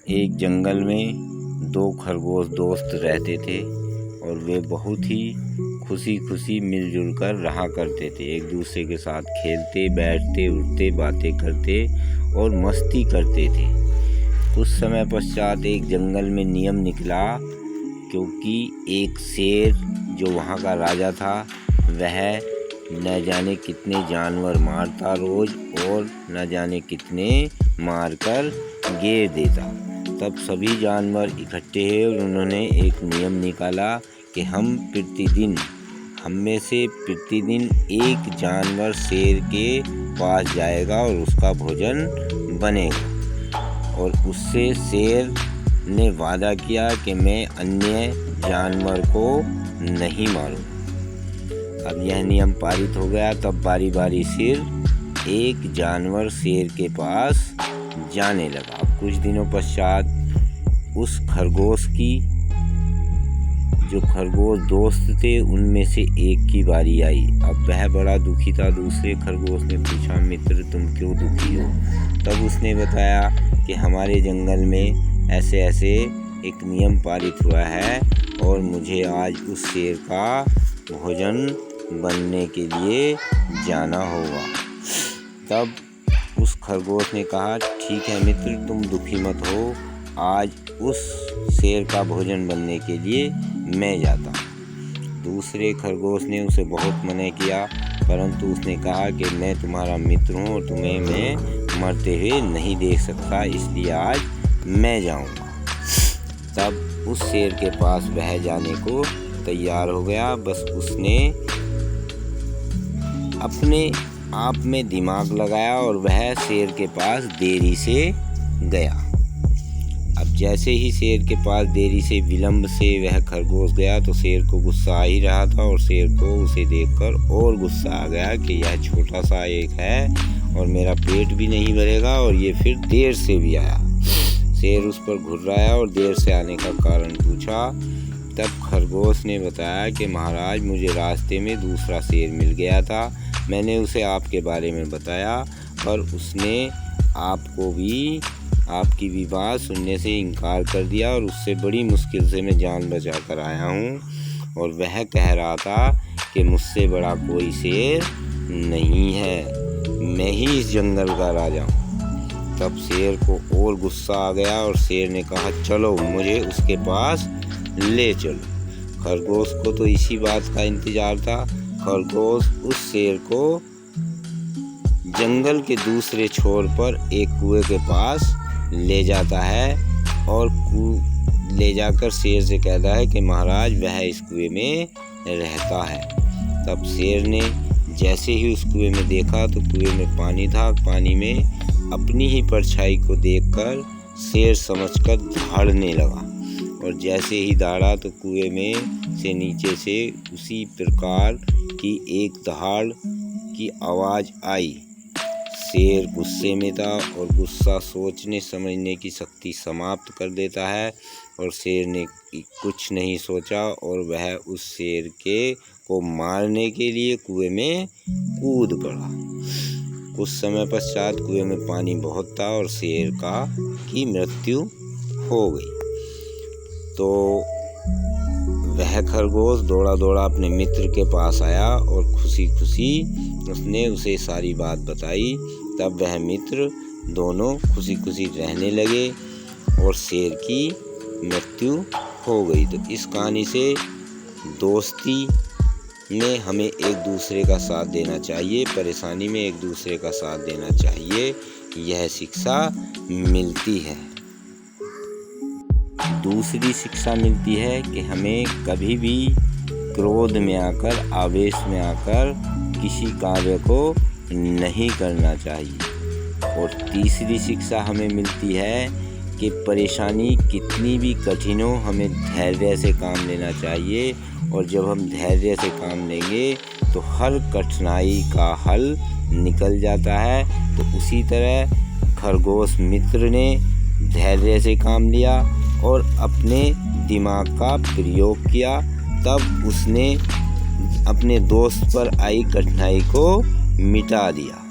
एक जंगल में दो खरगोश दोस्त रहते थे और वे बहुत ही खुशी खुशी मिलजुल कर रहा करते थे। एक दूसरे के साथ खेलते, बैठते, उठते, बातें करते और मस्ती करते थे। कुछ समय पश्चात एक जंगल में नियम निकला, क्योंकि एक शेर जो वहाँ का राजा था वह न जाने कितने जानवर मारता रोज और न जाने कितने मारकर घेर देता। तब सभी जानवर इकट्ठे हुए और उन्होंने एक नियम निकाला कि हम में से प्रतिदिन एक जानवर शेर के पास जाएगा और उसका भोजन बनेगा। और उससे शेर ने वादा किया कि मैं अन्य जानवर को नहीं मारूं। अब यह नियम पारित हो गया। तब बारी बारी सिर एक जानवर शेर के पास जाने लगा। कुछ दिनों पश्चात उस खरगोश की जो खरगोश दोस्त थे उनमें से एक की बारी आई। अब वह बड़ा दुखी था। दूसरे खरगोश ने पूछा, मित्र तुम क्यों दुखी हो? तब उसने बताया कि हमारे जंगल में ऐसे ऐसे एक नियम पारित हुआ है और मुझे आज उस शेर का भोजन बनने के लिए जाना होगा। तब उस खरगोश ने कहा, ठीक है मित्र, तुम दुखी मत हो, आज उस शेर का भोजन बनने के लिए मैं जाता हूँ। दूसरे खरगोश ने उसे बहुत मना किया, परंतु उसने कहा कि मैं तुम्हारा मित्र हूँ और तुम्हें मैं मरते हुए नहीं देख सकता, इसलिए आज मैं जाऊँगा। तब उस शेर के पास वह जाने को तैयार हो गया। बस उसने अपने आप में दिमाग लगाया और वह शेर के पास देरी से गया। अब जैसे ही शेर के पास देरी से विलंब से वह खरगोश गया तो शेर को गुस्सा आ ही रहा था और शेर को उसे देखकर और गुस्सा आ गया कि यह छोटा सा एक है और मेरा पेट भी नहीं भरेगा और ये फिर देर से भी आया। शेर उस पर घुर्राया और देर से आने का कारण पूछा। तब खरगोश ने बताया कि महाराज, मुझे रास्ते में दूसरा शेर मिल गया था, मैंने उसे आपके बारे में बताया पर उसने आपकी भी बात सुनने से इनकार कर दिया और उससे बड़ी मुश्किल से मैं जान बचा कर आया हूँ और वह कह रहा था कि मुझसे बड़ा कोई शेर नहीं है, मैं ही इस जंगल का राजा हूँ। तब शेर को और गुस्सा आ गया और शेर ने कहा, चलो मुझे उसके पास ले चलो। खरगोश को तो इसी बात का इंतजार था। खरगोश उस शेर को जंगल के दूसरे छोर पर एक कुएं के पास ले जाता है और ले जाकर शेर से कहता है कि महाराज, वह इस कुएं में रहता है। तब शेर ने जैसे ही उस कुएं में देखा तो कुएं में पानी था। पानी में अपनी ही परछाई को देखकर शेर समझकर दहाड़ने लगा और जैसे ही दहाड़ा तो कुएं में से नीचे से उसी प्रकार की एक दहाड़ की आवाज़ आई। शेर गुस्से में था और गुस्सा सोचने समझने की शक्ति समाप्त कर देता है और शेर ने कुछ नहीं सोचा और वह उस शेर को मारने के लिए कुएं में कूद पड़ा। कुछ समय पश्चात कुएं में पानी बहुत था और शेर की मृत्यु हो गई। तो वह खरगोश दौड़ा दौड़ा अपने मित्र के पास आया और खुशी खुशी उसने उसे सारी बात बताई। तब वह मित्र दोनों खुशी खुशी रहने लगे और शेर की मृत्यु हो गई। तो इस कहानी से दोस्ती में हमें एक दूसरे का साथ देना चाहिए, परेशानी में एक दूसरे का साथ देना चाहिए, यह शिक्षा मिलती है। दूसरी शिक्षा मिलती है कि हमें कभी भी क्रोध में आकर, आवेश में आकर किसी कार्य को नहीं करना चाहिए। और तीसरी शिक्षा हमें मिलती है कि परेशानी कितनी भी कठिन हो, हमें धैर्य से काम लेना चाहिए और जब हम धैर्य से काम लेंगे तो हर कठिनाई का हल निकल जाता है। तो उसी तरह खरगोश मित्र ने धैर्य से काम लिया और अपने दिमाग का प्रयोग किया, तब उसने अपने दोस्त पर आई कठिनाई को मिटा दिया।